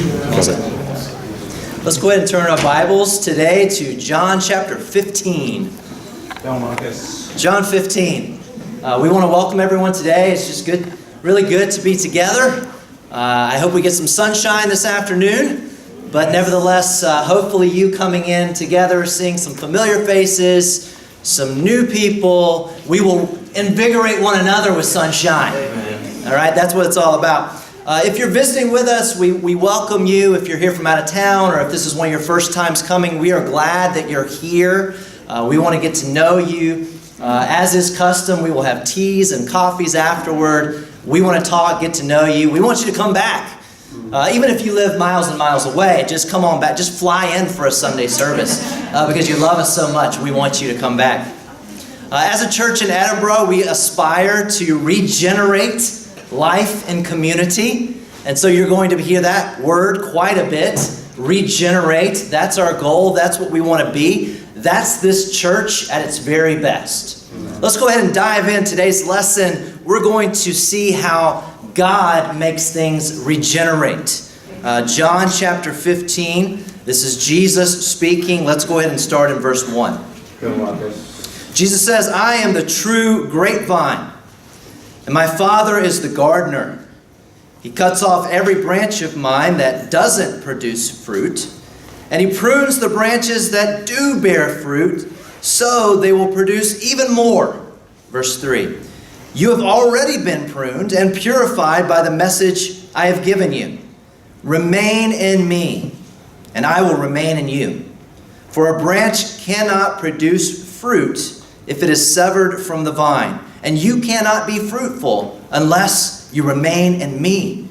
Let's go ahead and turn our Bibles today to John chapter 15. John 15. We want to welcome everyone today. It's just good, really good to be together. I hope we get some sunshine this afternoon. But nevertheless, hopefully you coming in together, seeing some familiar faces, some new people. We will invigorate one another with sunshine. Amen. All right, that's what it's all about. If you're visiting with us, we welcome you. If you're here from out of town or if this is one of your first times coming, we are glad that you're here. We want to get to know you. As is custom, we will have teas and coffees afterward. We want to talk, get to know you. We want you to come back. Even if you live miles and miles away, just come on back. Just fly in for a Sunday service because you love us so much. We want you to come back. As a church in Edinburgh, we aspire to regenerate life and community. And so you're going to hear that word quite a bit. Regenerate. That's our goal. That's what we want to be. That's this church at its very best. Let's go ahead and dive in today's lesson. We're going to see how God makes things regenerate. John chapter 15. This is Jesus speaking. Let's go ahead and start in verse 1. Jesus says, "I am the true grapevine, and my Father is the gardener. He cuts off every branch of mine that doesn't produce fruit, and he prunes the branches that do bear fruit, so they will produce even more." Verse 3. "You have already been pruned and purified by the message I have given you. Remain in me, and I will remain in you. For a branch cannot produce fruit if it is severed from the vine, and you cannot be fruitful unless you remain in me."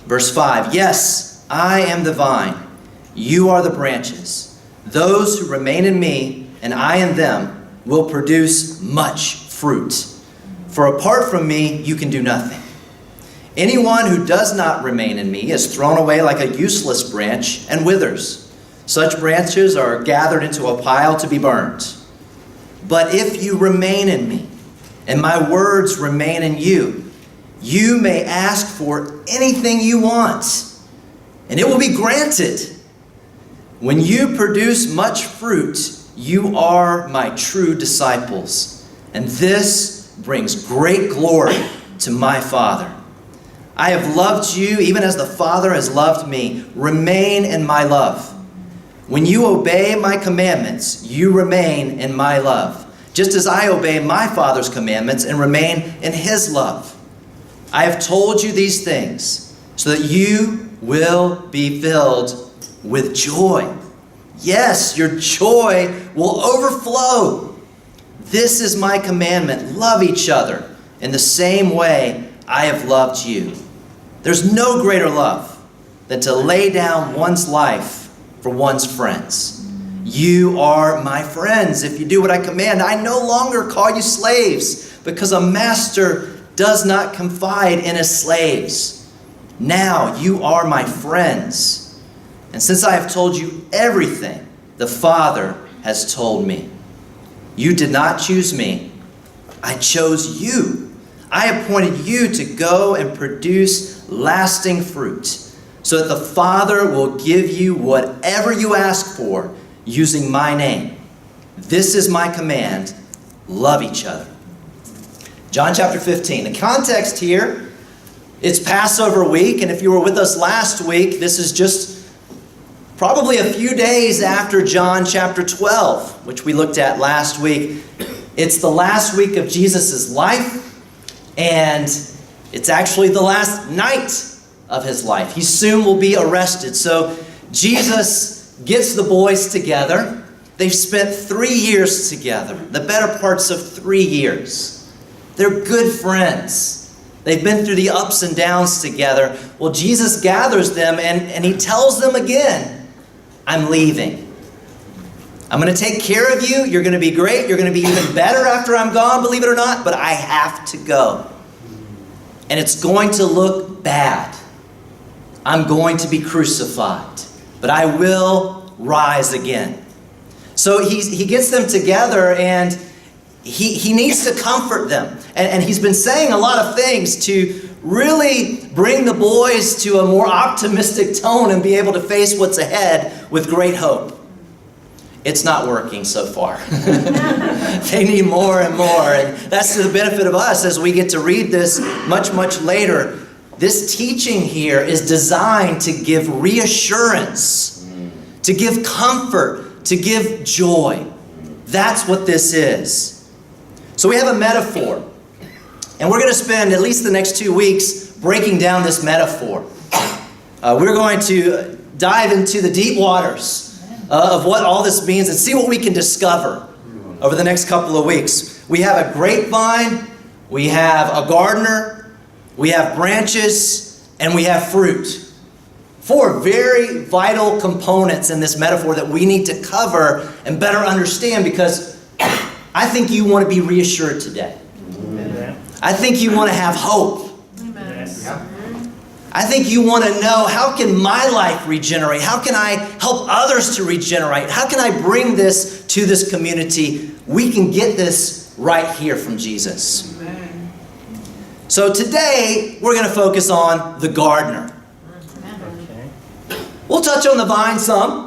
Verse 5. "Yes, I am the vine. You are the branches. Those who remain in me, and I in them, will produce much fruit. For apart from me, you can do nothing. Anyone who does not remain in me is thrown away like a useless branch and withers. Such branches are gathered into a pile to be burned. But if you remain in me, and my words remain in you, you may ask for anything you want, and it will be granted. When you produce much fruit, you are my true disciples, and this brings great glory to my Father. I have loved you even as the Father has loved me. Remain in my love. When you obey my commandments, you remain in my love, just as I obey my Father's commandments and remain in his love. I have told you these things so that you will be filled with joy. Yes, your joy will overflow. This is my commandment. Love each other in the same way I have loved you. There's no greater love than to lay down one's life for one's friends. You are my friends if you do what I command. I no longer call you slaves because a master does not confide in his slaves. Now you are my friends. And since I have told you everything the Father has told me, you did not choose me. I chose you. I appointed you to go and produce lasting fruit, so that the Father will give you whatever you ask for using my name. This is my command. Love each other." John chapter 15. The context here, it's Passover week, and if you were with us last week, this is just probably a few days after John chapter 12, which we looked at last week. It's the last week of Jesus' life, and it's actually the last night of his life. He soon will be arrested. So Jesus gets the boys together. They've spent 3 years together, the better parts of 3 years. They're good friends. They've been through the ups and downs together. Well, Jesus gathers them and he tells them again, "I'm leaving. I'm going to take care of you. You're going to be great. You're going to be even better after I'm gone, believe it or not, but I have to go. And it's going to look bad. I'm going to be crucified, but I will rise again." So he gets them together and he needs to comfort them. And he's been saying a lot of things to really bring the boys to a more optimistic tone and be able to face what's ahead with great hope. It's not working so far. They need more and more. And that's to the benefit of us as we get to read this much, much later. This teaching here is designed to give reassurance, to give comfort, to give joy. That's what this is. So we have a metaphor. And we're going to spend at least the next 2 weeks breaking down this metaphor. We're going to dive into the deep waters of what all this means and see what we can discover over the next couple of weeks. We have a grapevine, we have a gardener, we have branches, and we have fruit. 4 very vital components in this metaphor that we need to cover and better understand, because I think you want to be reassured today. Amen. I think you want to have hope. Amen. I think you want to know, how can my life regenerate? How can I help others to regenerate? How can I bring this to this community? We can get this right here from Jesus. Amen. So today, we're going to focus on the gardener. Okay. We'll touch on the vine some.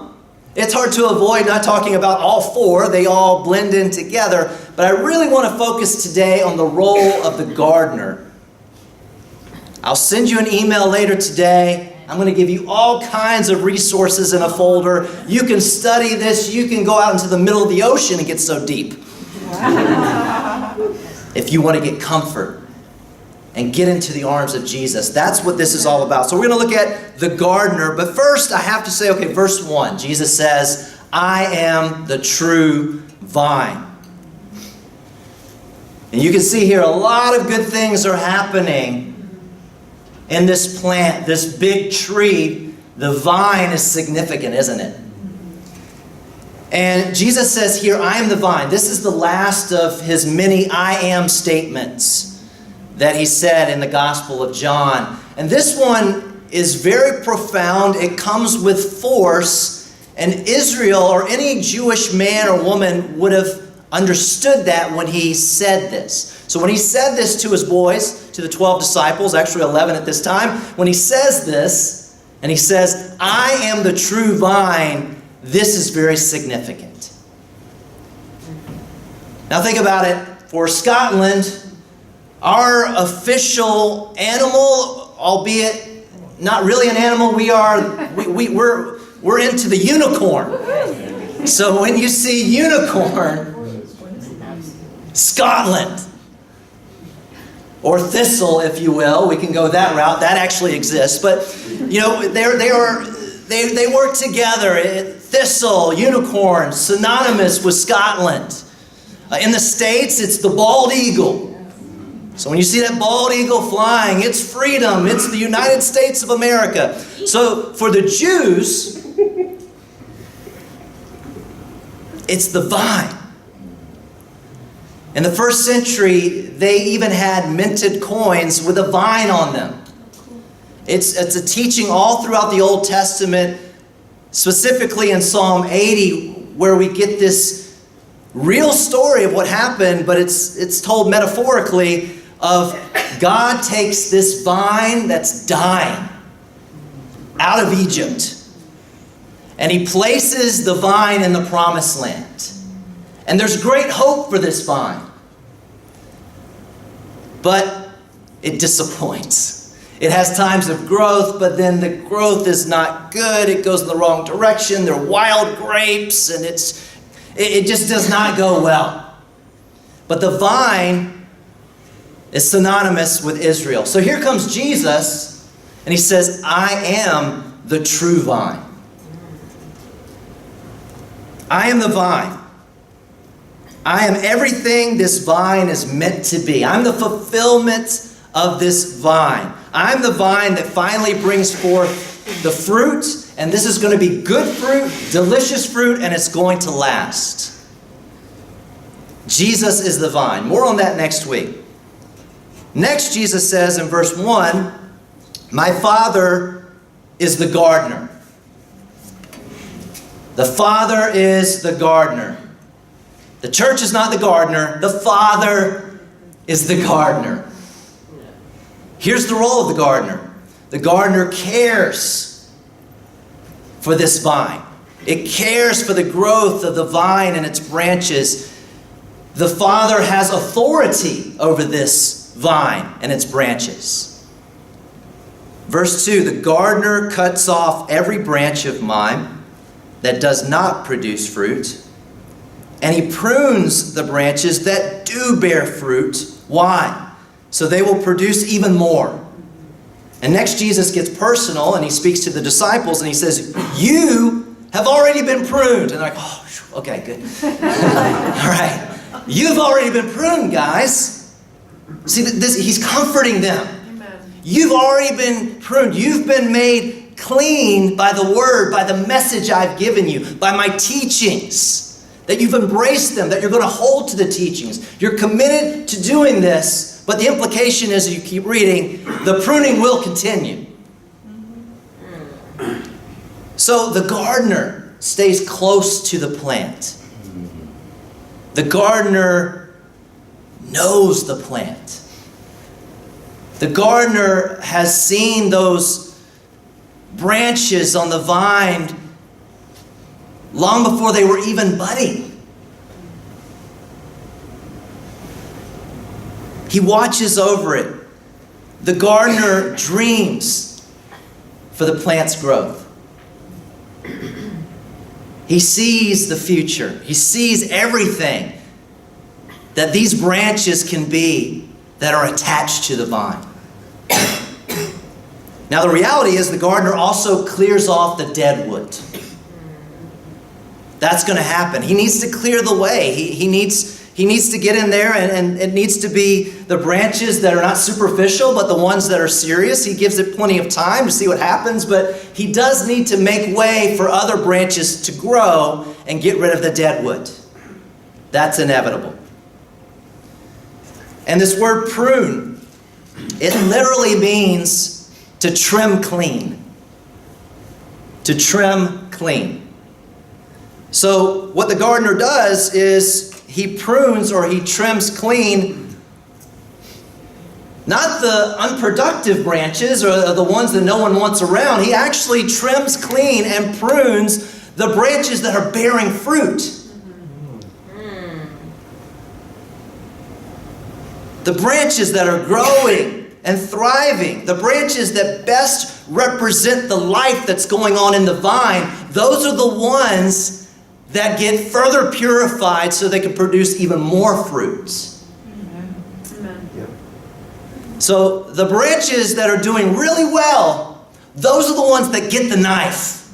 It's hard to avoid not talking about all 4. They all blend in together. But I really want to focus today on the role of the gardener. I'll send you an email later today. I'm going to give you all kinds of resources in a folder. You can study this. You can go out into the middle of the ocean and get so deep. If you want to get comfort and get into the arms of Jesus. That's what this is all about. So we're going to look at the gardener. But first, I have to say, okay, verse 1. Jesus says, I am the true vine. And you can see here a lot of good things are happening in this plant, this big tree. The vine is significant, isn't it? And Jesus says here, I am the vine. This is the last of his many I am statements that he said in the Gospel of John. And this one is very profound. It comes with force. And Israel, or any Jewish man or woman, would have understood that when he said this. So when he said this to his boys, to the 12 disciples, actually 11 at this time, when he says this, and he says, I am the true vine, this is very significant. Now think about it. For Scotland, our official animal, albeit not really an animal, we're into the unicorn. So when you see unicorn, Scotland, or thistle, if you will, we can go that route. That actually exists, but you know they work together. Thistle, unicorn, synonymous with Scotland. In the States, it's the bald eagle. So when you see that bald eagle flying, it's freedom. It's the United States of America. So for the Jews, it's the vine. In the first century, they even had minted coins with a vine on them. It's a teaching all throughout the Old Testament, specifically in Psalm 80, where we get this real story of what happened, but it's told metaphorically of God takes this vine that's dying out of Egypt, and he places the vine in the promised land. And there's great hope for this vine. But it disappoints. It has times of growth, but then the growth is not good. It goes in the wrong direction. There are wild grapes, and it just does not go well. But the vine is synonymous with Israel. So here comes Jesus, and he says, I am the true vine. I am the vine. I am everything this vine is meant to be. I'm the fulfillment of this vine. I'm the vine that finally brings forth the fruit, and this is going to be good fruit, delicious fruit, and it's going to last. Jesus is the vine. More on that next week. Next, Jesus says in verse 1, my Father is the gardener. The Father is the gardener. The church is not the gardener. The Father is the gardener. Here's the role of the gardener. The gardener cares for this vine. It cares for the growth of the vine and its branches. The Father has authority over this vine and its branches. Verse 2, the gardener cuts off every branch of mine that does not produce fruit, and he prunes the branches that do bear fruit. Why? So they will produce even more. And next Jesus gets personal and he speaks to the disciples and he says, you have already been pruned. And they're like, oh, okay, good. All right. You've already been pruned, guys. See, he's comforting them. Amen. You've already been pruned. You've been made clean by the word, by the message I've given you, by my teachings. That you've embraced them, that you're going to hold to the teachings. You're committed to doing this, but the implication is, as you keep reading, the pruning will continue. So the gardener stays close to the plant. The gardener knows the plant. The gardener has seen those branches on the vine long before they were even budding. He watches over it. The gardener dreams for the plant's growth. He sees the future. He sees everything that these branches can be that are attached to the vine. Now the reality is the gardener also clears off the dead wood. That's going to happen. He needs to clear the way. He needs to get in there, and it needs to be the branches that are not superficial, but the ones that are serious. He gives it plenty of time to see what happens, but he does need to make way for other branches to grow and get rid of the dead wood. That's inevitable. And this word prune, it literally means to trim clean. To trim clean. So what the gardener does is he prunes or he trims clean not the unproductive branches or the ones that no one wants around. He actually trims clean and prunes the branches that are bearing fruit. The branches that are growing and thriving, the branches that best represent the life that's going on in the vine, those are the ones that get further purified so they can produce even more fruits. Amen. So the branches that are doing really well, those are the ones that get the knife.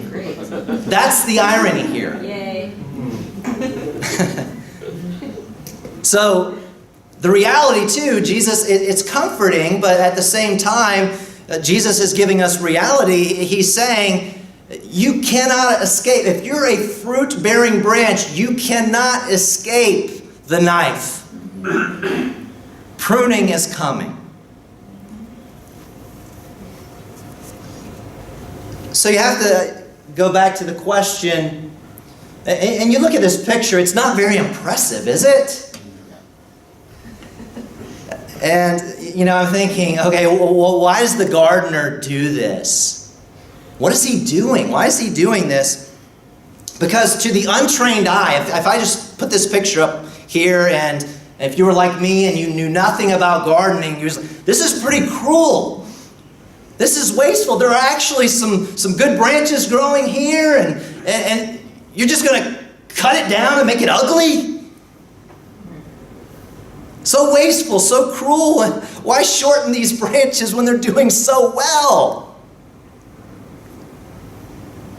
Great. That's the irony here. Yay. So the reality too, Jesus, it's comforting, but at the same time, Jesus is giving us reality. He's saying, you cannot escape. If you're a fruit-bearing branch, you cannot escape the knife. Pruning is coming. So you have to go back to the question, and you look at this picture, it's not very impressive, is it? And, I'm thinking, okay, well, why does the gardener do this? What is he doing? Why is he doing this? Because to the untrained eye, if I just put this picture up here, and if you were like me and you knew nothing about gardening, you're like, this is pretty cruel. This is wasteful. There are actually some good branches growing here, and you're just going to cut it down and make it ugly? So wasteful, so cruel. And why shorten these branches when they're doing so well?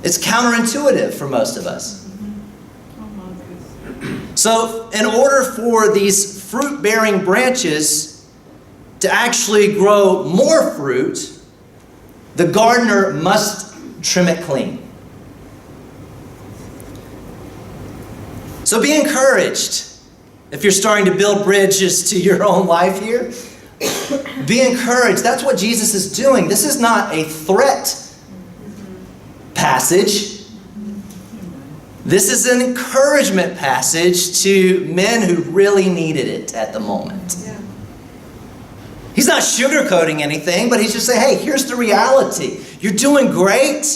It's counterintuitive for most of us. So in order for these fruit-bearing branches to actually grow more fruit, the gardener must trim it clean. So be encouraged. If you're starting to build bridges to your own life here, be encouraged. That's what Jesus is doing. This is not a threat passage. This is an encouragement passage to men who really needed it at the moment. He's not sugarcoating anything, but he's just saying, hey, here's the reality. You're doing great,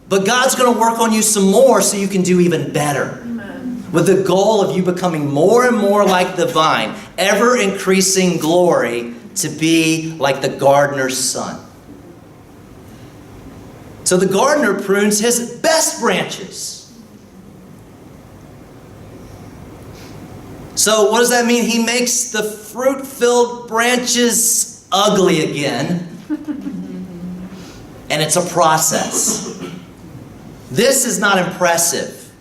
but God's going to work on you some more so you can do even better. Amen. With the goal of you becoming more and more like the vine, ever increasing glory to be like the gardener's son. So the gardener prunes his best branches. So what does that mean? He makes the fruit-filled branches ugly again. And it's a process. This is not impressive.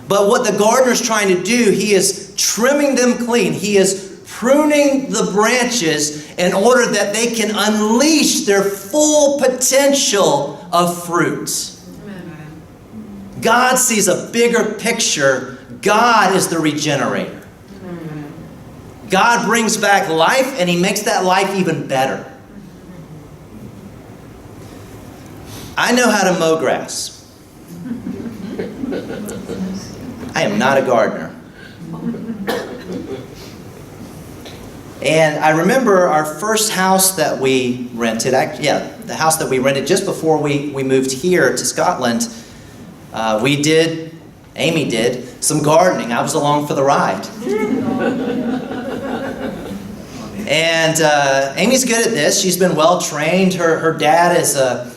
But what the gardener's trying to do, he is trimming them clean. He is pruning the branches in order that they can unleash their full potential of fruit. Amen. God sees a bigger picture. God is the regenerator. Amen. God brings back life, and he makes that life even better. I know how to mow grass. I am not a gardener. And I remember our first house that we rented, the house that we rented just before we moved here to Scotland, Amy did some gardening. I was along for the ride. And Amy's good at this. She's been well trained. Her dad is a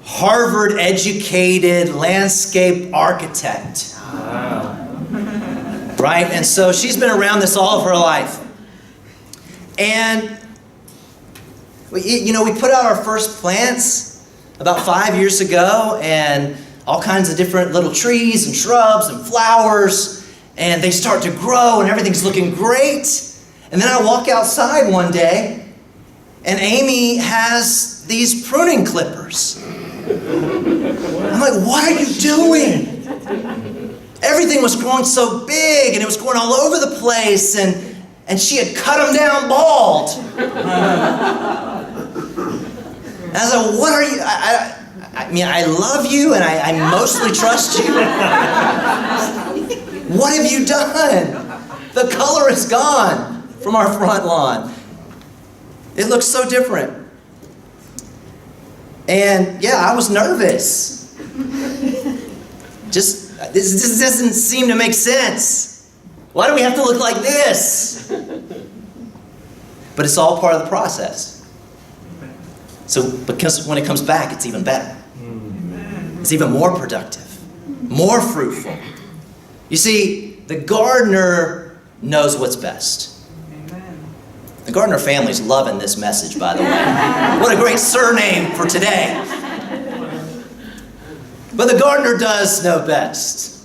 Harvard-educated landscape architect. Wow. Right? And so she's been around this all of her life. And, we put out our first plants about 5 years ago, and all kinds of different little trees and shrubs and flowers, and they start to grow, and everything's looking great. And then I walk outside one day, and Amy has these pruning clippers. I'm like, what are you doing? Everything was growing so big, and it was growing all over the place, and she had cut them down bald. And I was like, what are you... I love you, and I mostly trust you. What have you done? The color is gone from our front lawn. It looks so different. And I was nervous. This doesn't seem to make sense. Why do we have to look like this? But it's all part of the process. So because when it comes back, it's even better. It's even more productive, more fruitful. You see, the gardener knows what's best. The Gardner family's loving this message, by the way. What a great surname for today. But the gardener does know best.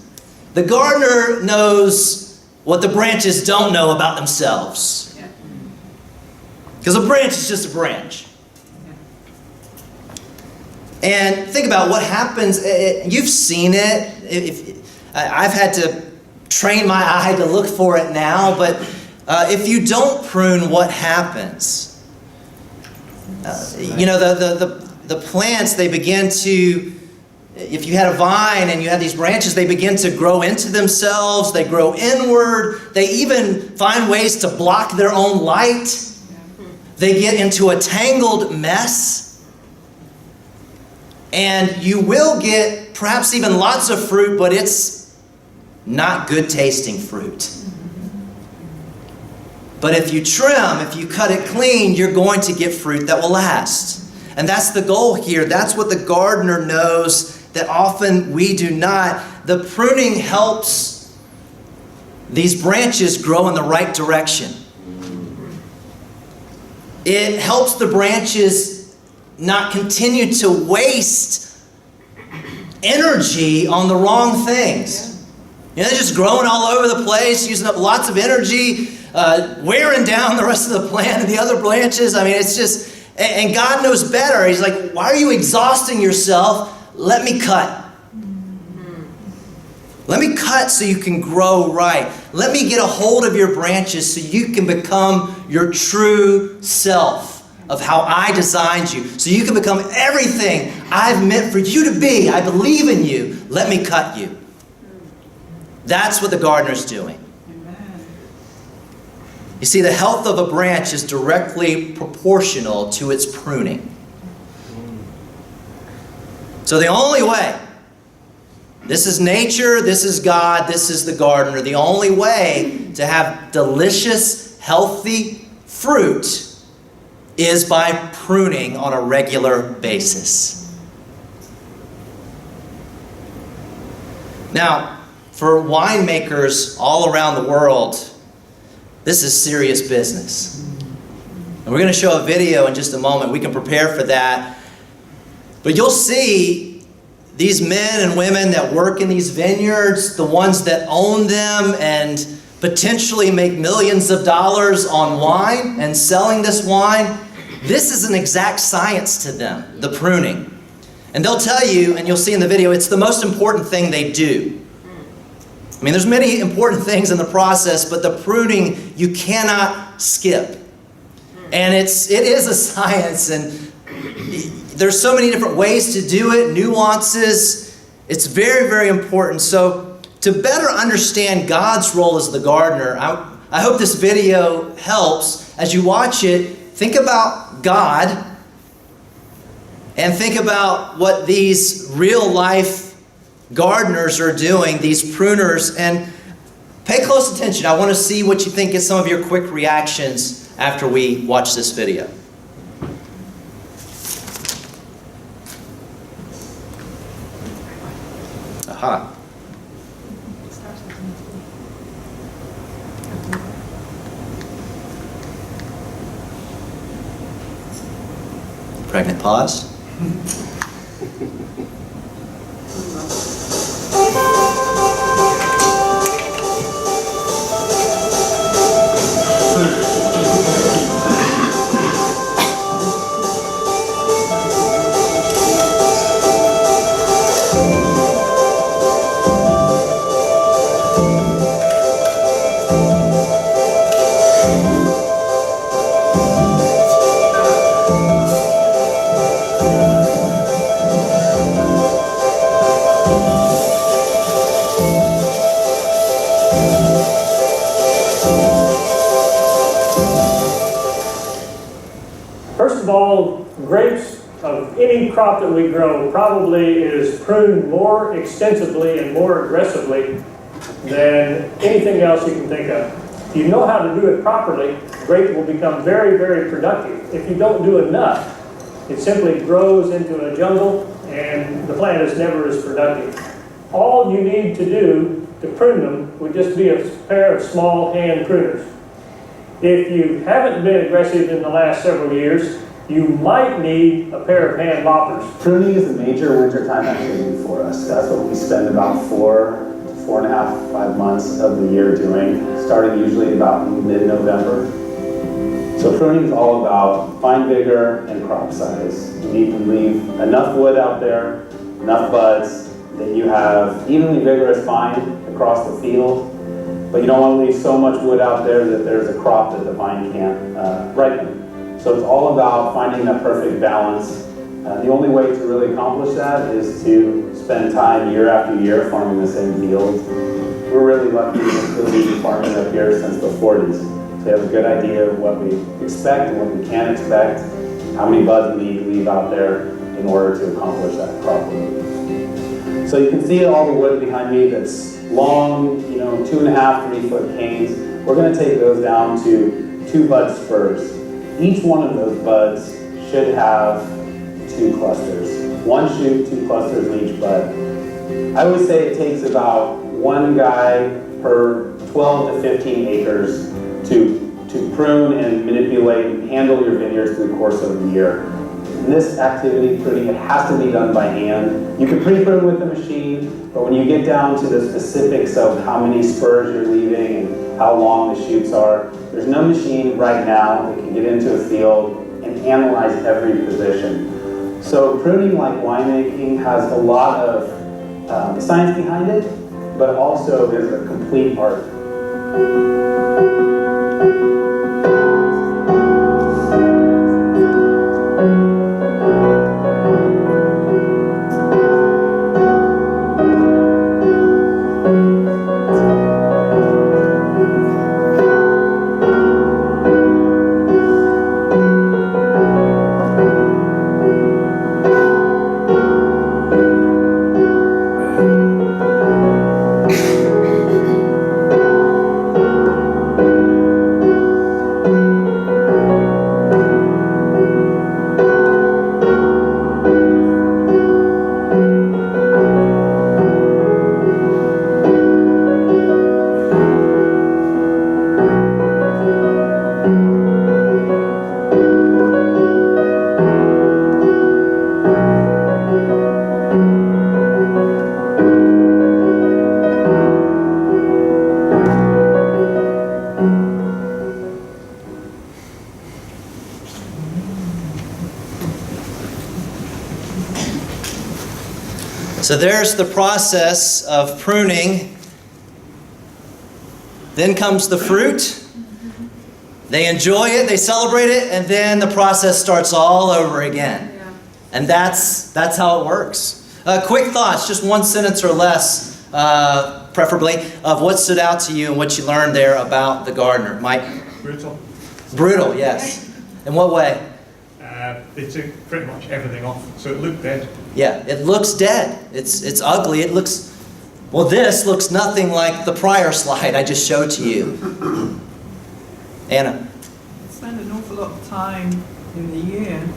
The gardener knows what the branches don't know about themselves. Because a branch is just a branch. And think about what happens. You've seen it. I've had to train my eye to look for it now, but if you don't prune, what happens? The plants, they begin to, if you had a vine and you had these branches, they begin to grow into themselves. They grow inward. They even find ways to block their own light. They get into a tangled mess. And you will get perhaps even lots of fruit, but it's not good tasting fruit. But if you trim, if you cut it clean, you're going to get fruit that will last. And that's the goal here. That's what the gardener knows that often we do not. The pruning helps these branches grow in the right direction. It helps the branches not continue to waste energy on the wrong things. They're just growing all over the place, using up lots of energy, wearing down the rest of the plant and the other branches. It's just, and God knows better. He's like, why are you exhausting yourself? Let me cut. Let me cut so you can grow right. Let me get a hold of your branches so you can become your true self of how I designed you. So you can become everything I've meant for you to be. I believe in you. Let me cut you. That's what the gardener's doing. You see, the health of a branch is directly proportional to its pruning. So the only way, this is nature, this is God, this is the gardener, the only way to have delicious, healthy fruit is by pruning on a regular basis. Now, for winemakers all around the world, this is serious business. And we're going to show a video in just a moment. We can prepare for that. But you'll see these men and women that work in these vineyards, the ones that own them and potentially make millions of dollars on wine and selling this wine. This is an exact science to them, the pruning. And they'll tell you, and you'll see in the video, it's the most important thing they do. I mean, there's many important things in the process, but the pruning you cannot skip. And it is a science, and there's so many different ways to do it, nuances. It's very, very important. So to better understand God's role as the gardener, I hope this video helps. As you watch it, think about God and think about what these real life gardeners are doing, these pruners, and pay close attention. I want to see what you think, get some of your quick reactions after we watch this video. Aha. Pregnant pause. First of all, grapes of any crop that we grow probably is pruned more extensively and more aggressively than anything else you can think of. If you know how to do it properly, grape will become very, very productive. If you don't do enough, it simply grows into a jungle and the plant is never as productive. All you need to do to prune them would just be a pair of small hand pruners. If you haven't been aggressive in the last several years, you might need a pair of hand loppers. Pruning is a major wintertime activity for us. That's what we spend about 4 to 4.5, 5 months of the year doing, starting usually about mid-November. So pruning is all about fine vigor and crop size. You need to leave enough wood out there, enough buds, that you have evenly vigorous vine across the field, but you don't want to leave so much wood out there that there's a crop that the vine can't ripen. So it's all about finding that perfect balance. The only way to really accomplish that is to spend time year after year farming the same fields. We're really lucky that we've been farming up here since the 40s. So we have a good idea of what we expect and what we can expect, how many buds we need to leave out there in order to accomplish that properly. So you can see all the wood behind me that's long, 2.5, 3 foot canes. We're going to take those down to 2 bud spurs. Each one of those buds should have 2 clusters. 1 shoot, 2 clusters in each bud. I would say it takes about 1 guy per 12 to 15 acres to prune and manipulate and handle your vineyards through the course of the year. In this activity, pruning, it has to be done by hand. You can pre-prune with the machine, but when you get down to the specifics of how many spurs you're leaving and how long the shoots are, there's no machine right now that can get into a field and analyze every position. So pruning, like winemaking, has a lot of science behind it, but also is a complete art. So there's the process of pruning. Then comes the fruit. They enjoy it, they celebrate it, and then the process starts all over again. Yeah. And that's how it works. Quick thoughts, just one sentence or less, preferably, of what stood out to you and what you learned there about the gardener. Mike? Brutal. Brutal, yes. In what way? They took pretty much everything off, so it looked dead. Yeah, it looks dead. It's ugly. It looks, well, this looks nothing like the prior slide I just showed to you. Anna? Spend an awful lot of time in the year,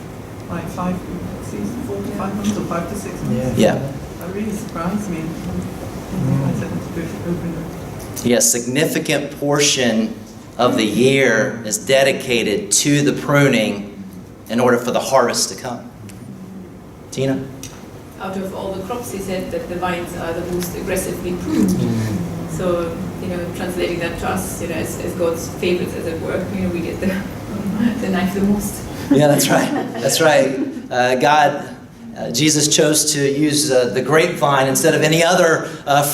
like 4 to 5 months or 5 to 6 months. Yeah. That really surprised me. I said it's good to open it. Yeah, a significant portion of the year is dedicated to the pruning in order for the harvest to come. Tina? Out of all the crops, he said that the vines are the most aggressively pruned. So, translating that to us, as God's favorites, as it were, we get the knife the most. Yeah, that's right. That's right. Jesus chose to use the grapevine instead of any other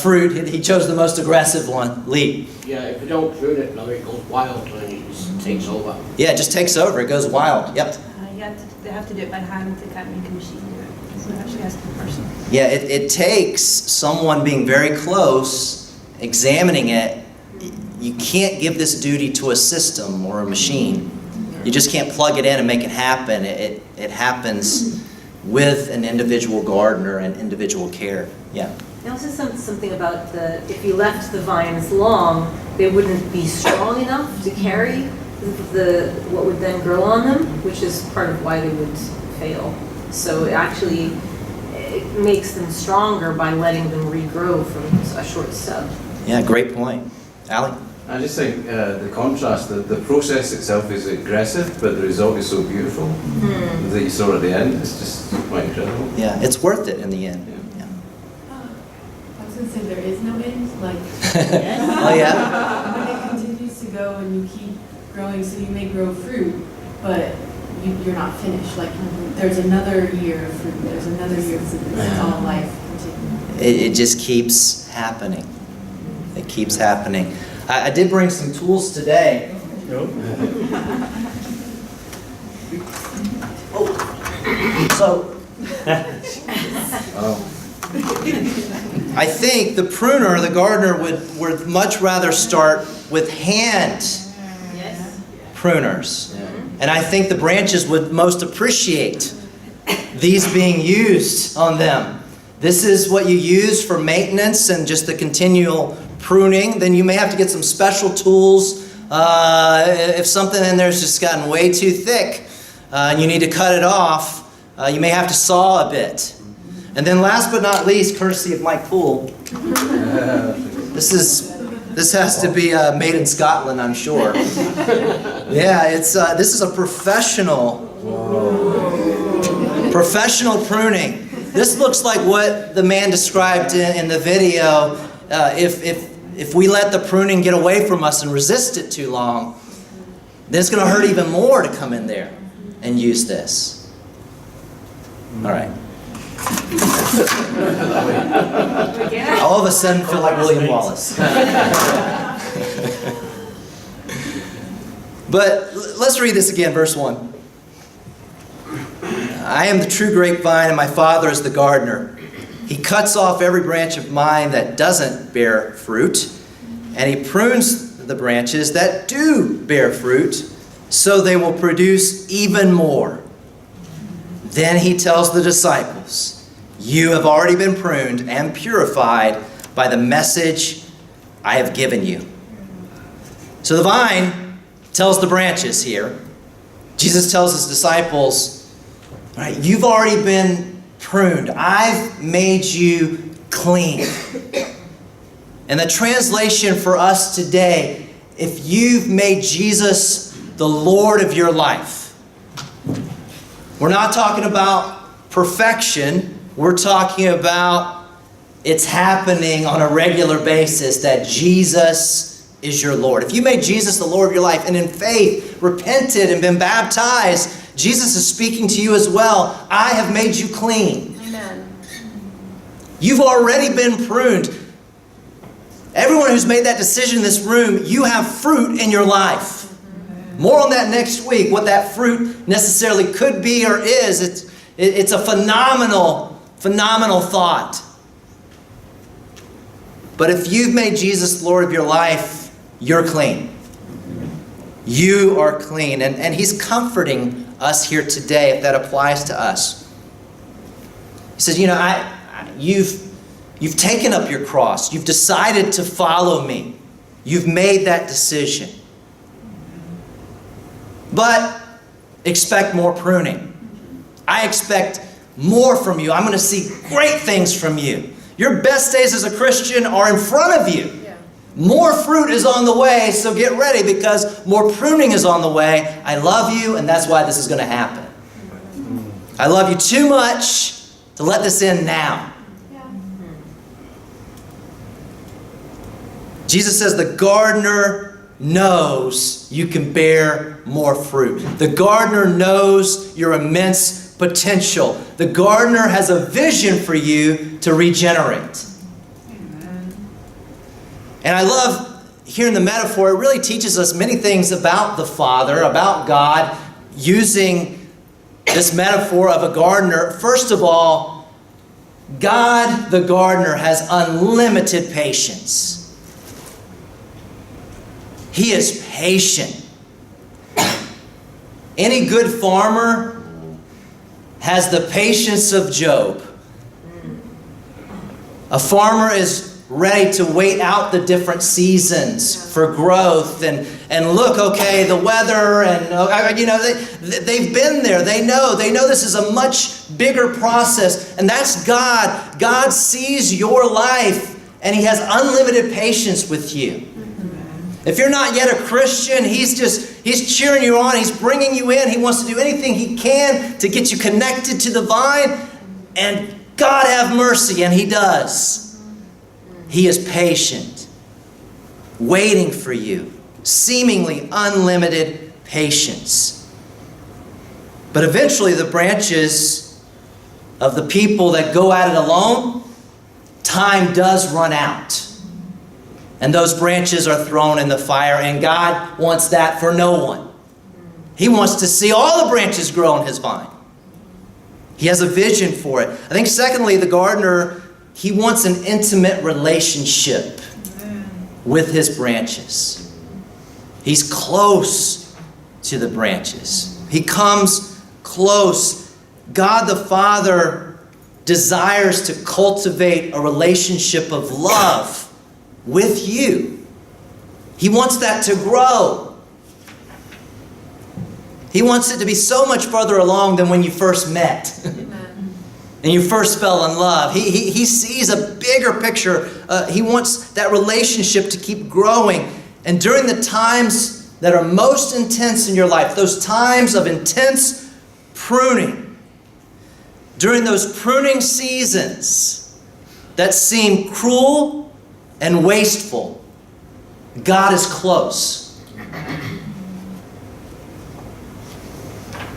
fruit. He chose the most aggressive one. Lee? Yeah, if you don't prune it, it goes wild and it just takes over. Yeah, it just takes over. It goes wild. Yep. They have to do it by hand. They can't make a machine do it. So it actually has to be personal. Yeah, it takes someone being very close, examining it. You can't give this duty to a system or a machine. You just can't plug it in and make it happen. It happens with an individual gardener and individual care. Yeah. They also said something about if you left the vines long, they wouldn't be strong enough to carry what would then grow on them, which is part of why they would fail. So it makes them stronger by letting them regrow from a short stub. Yeah, great point. Allie? I just think the contrast, the process itself is aggressive, but the result is so beautiful that you saw at the end. It's just quite incredible. Yeah, it's worth it in the end. Yeah. I was going to say there is no end. Like, Oh, yeah? when it continues to go and you keep growing, so you may grow fruit, but you're not finished. Like, there's another year of fruit, there's another year of fruit. It's all life continuing. It just keeps happening. It keeps happening. I did bring some tools today. So, I think the pruner, the gardener, would much rather start with hand pruners. And I think the branches would most appreciate these being used on them. This is what you use for maintenance and just the continual pruning. Then you may have to get some special tools if something in there's just gotten way too thick and you need to cut it off. You may have to saw a bit. And then last but not least, courtesy of Mike Poole, this has to be made in Scotland, I'm sure. Yeah, this is a professional pruning. This looks like what the man described in the video. If we let the pruning get away from us and resist it too long, then it's going to hurt even more to come in there and use this. All right. All of a sudden feel like William Wallace. But let's read this again, verse 1. I am the true grapevine, and my Father is the gardener. He cuts off every branch of mine that doesn't bear fruit, and he prunes the branches that do bear fruit, so they will produce even more. Then he tells the disciples, you have already been pruned and purified by the message I have given you. So the vine tells the branches here. Jesus tells his disciples, all right, you've already been pruned. I've made you clean. And the translation for us today, if you've made Jesus the Lord of your life, we're not talking about perfection. We're talking about it's happening on a regular basis that Jesus is your Lord. If you made Jesus the Lord of your life and in faith repented and been baptized, Jesus is speaking to you as well. I have made you clean. Amen. You've already been pruned. Everyone who's made that decision in this room, you have fruit in your life. More on that next week, what that fruit necessarily could be or is. It's a phenomenal thought. But if you've made Jesus Lord of your life, you're clean. You are clean. And He's comforting us here today if that applies to us. He says, you've taken up your cross. You've decided to follow me. You've made that decision. But expect more pruning. I expect more from you. I'm going to see great things from you. Your best days as a Christian are in front of you. Yeah. More fruit is on the way, so get ready because more pruning is on the way. I love you, and that's why this is going to happen. I love you too much to let this end now. Yeah. Jesus says the gardener knows you can bear more fruit. The gardener knows your immense potential. The gardener has a vision for you to regenerate. Amen. And I love hearing the metaphor. It really teaches us many things about the Father, about God, using this metaphor of a gardener. First of all, God, the gardener, has unlimited patience. He is patient. Any good farmer has the patience of Job. A farmer is ready to wait out the different seasons for growth and look, okay, the weather and they've been there. They know this is a much bigger process, and that's God. God sees your life and He has unlimited patience with you. If you're not yet a Christian, He's cheering you on. He's bringing you in. He wants to do anything He can to get you connected to the vine. And God have mercy, and He does. He is patient, waiting for you, seemingly unlimited patience. But eventually the branches of the people that go at it alone, time does run out. And those branches are thrown in the fire, and God wants that for no one. He wants to see all the branches grow on His vine. He has a vision for it. I think secondly, the gardener, he wants an intimate relationship with his branches. He's close to the branches. He comes close. God the Father desires to cultivate a relationship of love with you. He wants that to grow. He wants it to be so much further along than when you first met and you first fell in love. He sees a bigger picture. He wants that relationship to keep growing. And during the times that are most intense in your life, those times of intense pruning, during those pruning seasons that seem cruel and wasteful, God is close.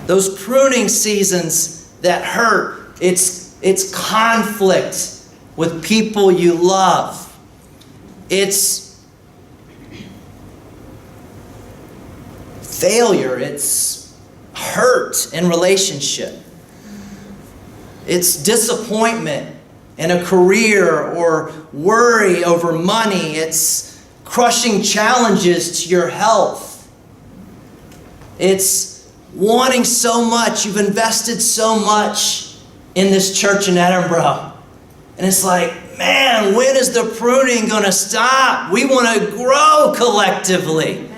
Those pruning seasons that hurt, it's conflict with people you love. It's failure. It's hurt in relationship. It's disappointment in a career or worry over money. It's crushing challenges to your health. It's wanting so much. You've invested so much in this church in Edinburgh. And it's like, man, when is the pruning going to stop? We want to grow collectively.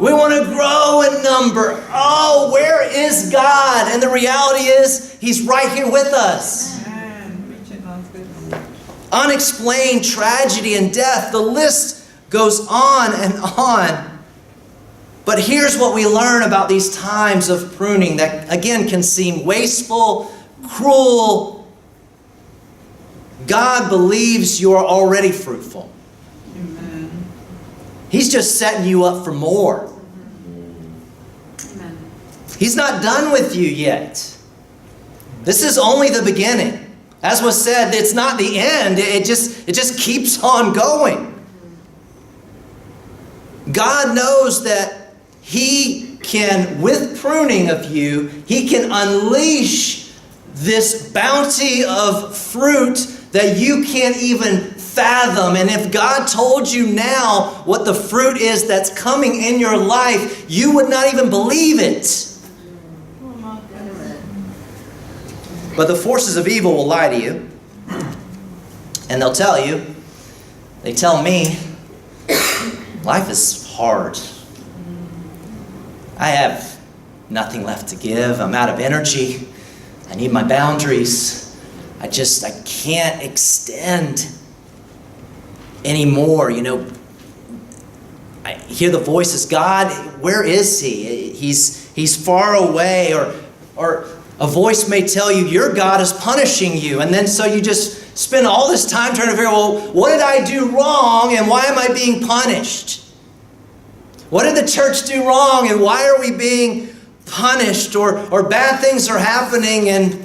We want to grow in number. Oh, where is God? And the reality is, He's right here with us. Unexplained tragedy and death. The list goes on and on. But here's what we learn about these times of pruning that, again, can seem wasteful, cruel. God believes you are already fruitful. Amen. He's just setting you up for more. Amen. He's not done with you yet. This is only the beginning. As was said, it's not the end. It just keeps on going. God knows that He can, with pruning of you, He can unleash this bounty of fruit that you can't even fathom. And if God told you now what the fruit is that's coming in your life, you would not even believe it. But the forces of evil will lie to you. And they'll tell you, they tell me, life is hard. I have nothing left to give. I'm out of energy. I need my boundaries. I can't extend anymore. I hear the voices, God, where is He? He's far away. Or a voice may tell you, your God is punishing you. And then so you just spend all this time trying to figure out, well, what did I do wrong and why am I being punished? What did the church do wrong and why are we being punished? Or bad things are happening and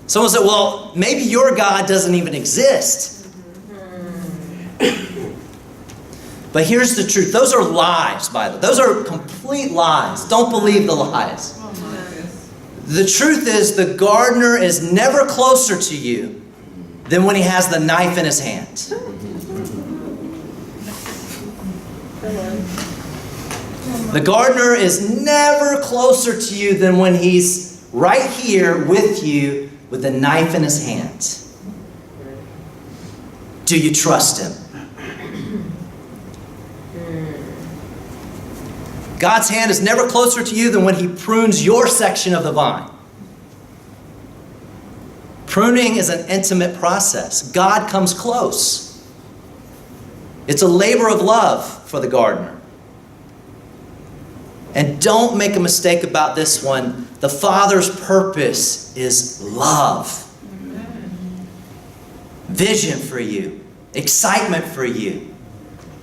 someone said, well, maybe your God doesn't even exist. But here's the truth. Those are lies, by the way. Those are complete lies. Don't believe the lies. The truth is the gardener is never closer to you than when he has the knife in his hand. The gardener is never closer to you than when he's right here with you with the knife in his hand. Do you trust him? God's hand is never closer to you than when He prunes your section of the vine. Pruning is an intimate process. God comes close. It's a labor of love for the gardener. And don't make a mistake about this one. The Father's purpose is love. Vision for you. Excitement for you.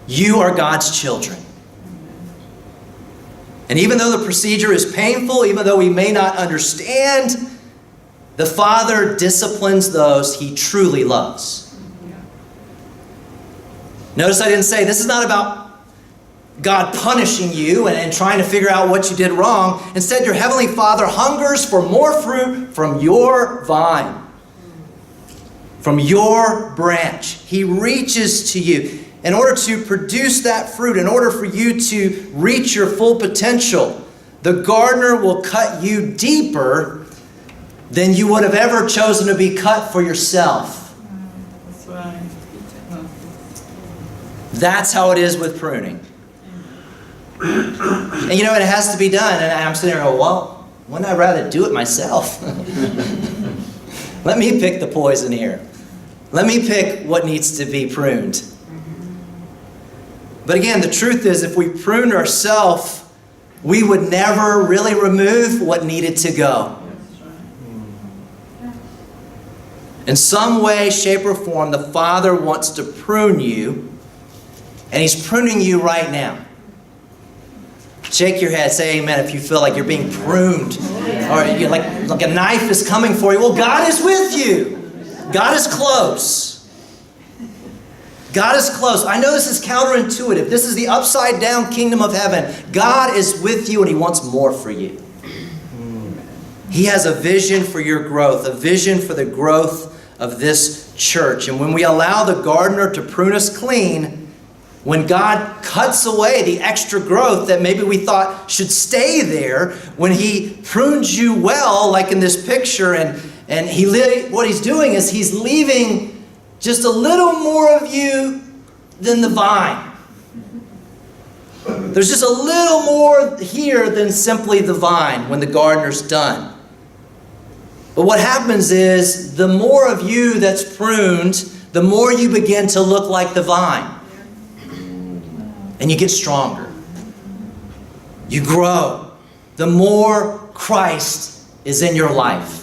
You are God's children. And even though the procedure is painful, even though we may not understand, the Father disciplines those He truly loves. Notice I didn't say this is not about God punishing you and trying to figure out what you did wrong. Instead, your Heavenly Father hungers for more fruit from your vine, from your branch. He reaches to you. In order to produce that fruit, in order for you to reach your full potential, the gardener will cut you deeper than you would have ever chosen to be cut for yourself. That's right. That's how it is with pruning. And it has to be done. And I'm sitting there, well, wouldn't I rather do it myself? Let me pick the poison here. Let me pick what needs to be pruned. But again, the truth is, if we pruned ourselves, we would never really remove what needed to go. In some way, shape, or form, the Father wants to prune you, and He's pruning you right now. Shake your head, say amen if you feel like you're being pruned, or you're like a knife is coming for you. Well, God is with you. God is close. God is close. I know this is counterintuitive. This is the upside down kingdom of heaven. God is with you and He wants more for you. He has a vision for your growth, a vision for the growth of this church. And when we allow the gardener to prune us clean, when God cuts away the extra growth that maybe we thought should stay there, when He prunes you well, like in this picture, and what He's doing is He's leaving just a little more of you than the vine. There's just a little more here than simply the vine when the gardener's done. But what happens is the more of you that's pruned, the more you begin to look like the vine. And you get stronger. You grow. The more Christ is in your life.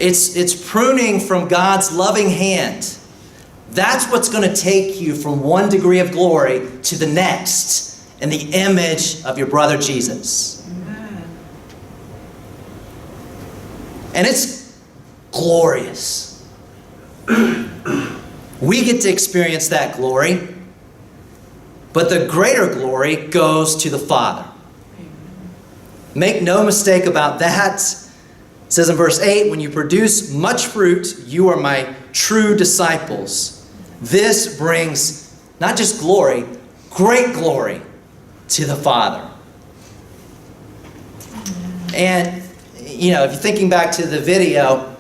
It's pruning from God's loving hand. That's what's going to take you from one degree of glory to the next in the image of your brother Jesus. And it's glorious. We get to experience that glory, but the greater glory goes to the Father. Make no mistake about that. It says in verse 8, when you produce much fruit, you are my true disciples. This brings not just glory, great glory to the Father. And, if you're thinking back to the video,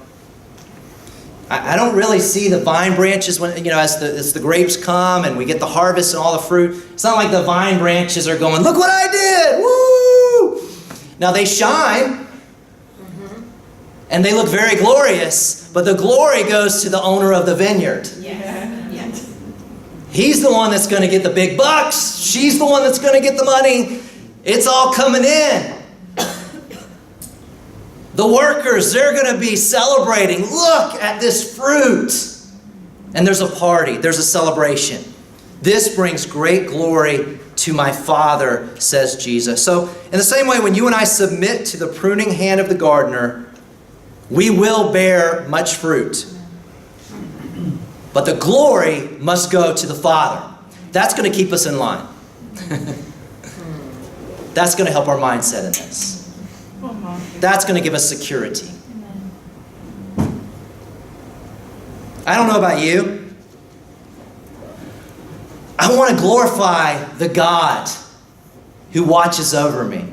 I don't really see the vine branches when, as the grapes come and we get the harvest and all the fruit. It's not like the vine branches are going, look what I did! Woo! Now they shine, and they look very glorious, but the glory goes to the owner of the vineyard. Yes. He's the one that's going to get the big bucks. She's the one that's going to get the money. It's all coming in. The workers, they're going to be celebrating. Look at this fruit. And there's a party. There's a celebration. This brings great glory to my Father, says Jesus. So, in the same way, when you and I submit to the pruning hand of the gardener, we will bear much fruit. But the glory must go to the Father. That's going to keep us in line. That's going to help our mindset in this. That's going to give us security. I don't know about you. I want to glorify the God who watches over me,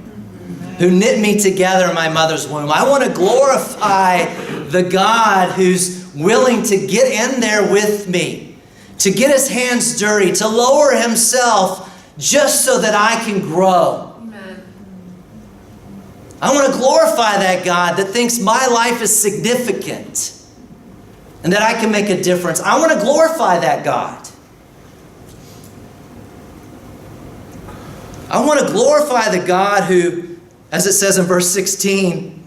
who knit me together in my mother's womb. I want to glorify the God who's willing to get in there with me, to get his hands dirty, to lower himself just so that I can grow. I want to glorify that God that thinks my life is significant and that I can make a difference. I want to glorify that God. I want to glorify the God who, as it says in verse 16,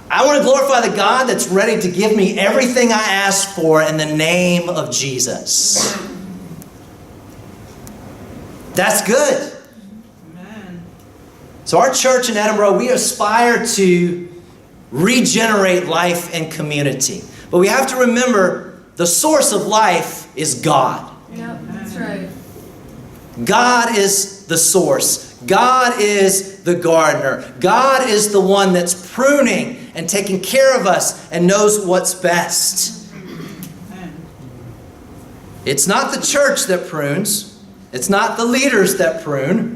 I want to glorify the God that's ready to give me everything I ask for in the name of Jesus. That's good. So our church in Edinburgh, we aspire to regenerate life and community. But we have to remember the source of life is God. Yeah, that's right. God is the source. God is the gardener. God is the one that's pruning and taking care of us and knows what's best. It's not the church that prunes. It's not the leaders that prune.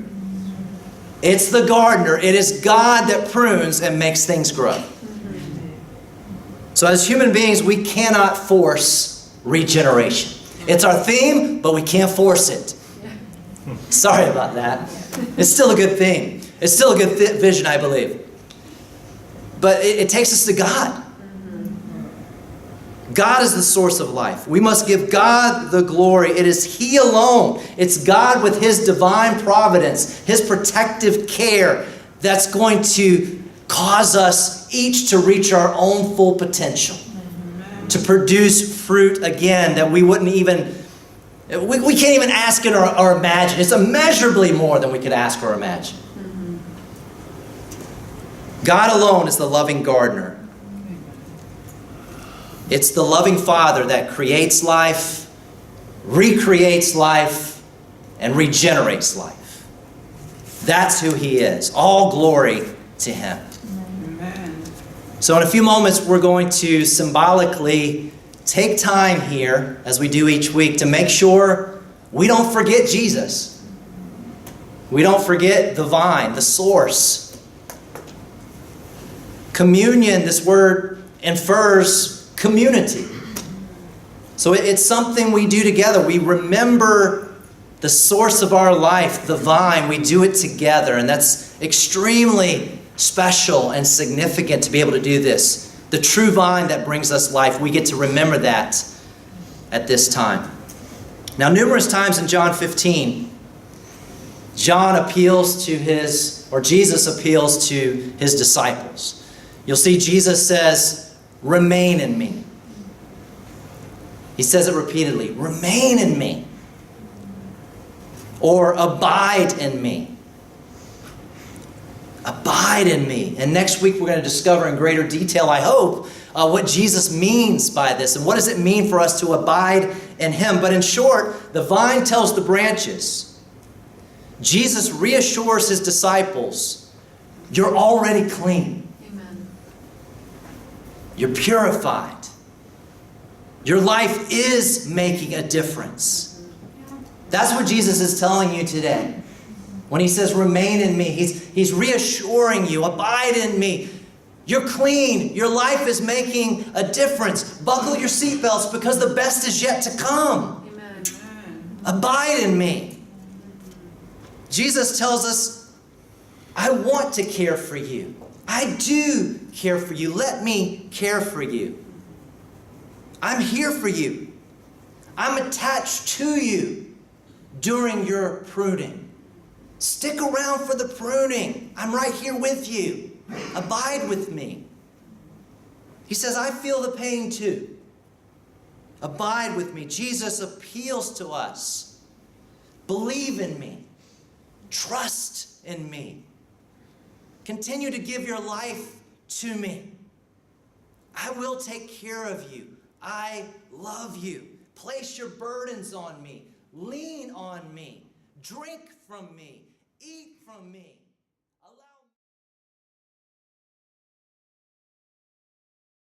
It's the gardener. It is God that prunes and makes things grow. So as human beings, we cannot force regeneration. It's our theme, but we can't force it. Sorry about that. It's still a good theme. It's still a good vision, I believe. But it takes us to God. God is the source of life. We must give God the glory. It is He alone. It's God with His divine providence, His protective care that's going to cause us each to reach our own full potential. To produce fruit again that we wouldn't even, we can't even ask it or imagine. It's immeasurably more than we could ask or imagine. God alone is the loving gardener. It's the loving Father that creates life, recreates life, and regenerates life. That's who He is. All glory to Him. Amen. So in a few moments, we're going to symbolically take time here, as we do each week, to make sure we don't forget Jesus. We don't forget the vine, the source. Communion, this word infers community. So it's something we do together. We remember the source of our life, the vine. We do it together, and that's extremely special and significant to be able to do this. The true vine that brings us life, we get to remember that at this time. Now, numerous times in John 15, Jesus appeals to his disciples. You'll see Jesus says, "Remain in me." He says it repeatedly, "Remain in me." Or "Abide in me." Abide in me. And next week we're going to discover in greater detail, I hope, what Jesus means by this and what does it mean for us to abide in him. But in short, the vine tells the branches. Jesus reassures his disciples, you're already clean. Amen. You're purified. Your life is making a difference. That's what Jesus is telling you today. When he says, remain in me, he's reassuring you, abide in me. You're clean. Your life is making a difference. Buckle your seatbelts because the best is yet to come. Amen. Abide in me. Jesus tells us, I want to care for you. I do care for you. Let me care for you. I'm here for you. I'm attached to you during your pruning. Stick around for the pruning. I'm right here with you. Abide with me. He says, I feel the pain too. Abide with me. Jesus appeals to us. Believe in me. Trust in me. Continue to give your life to me. I will take care of you. I love you. Place your burdens on me. Lean on me. Drink from me. Eat from me.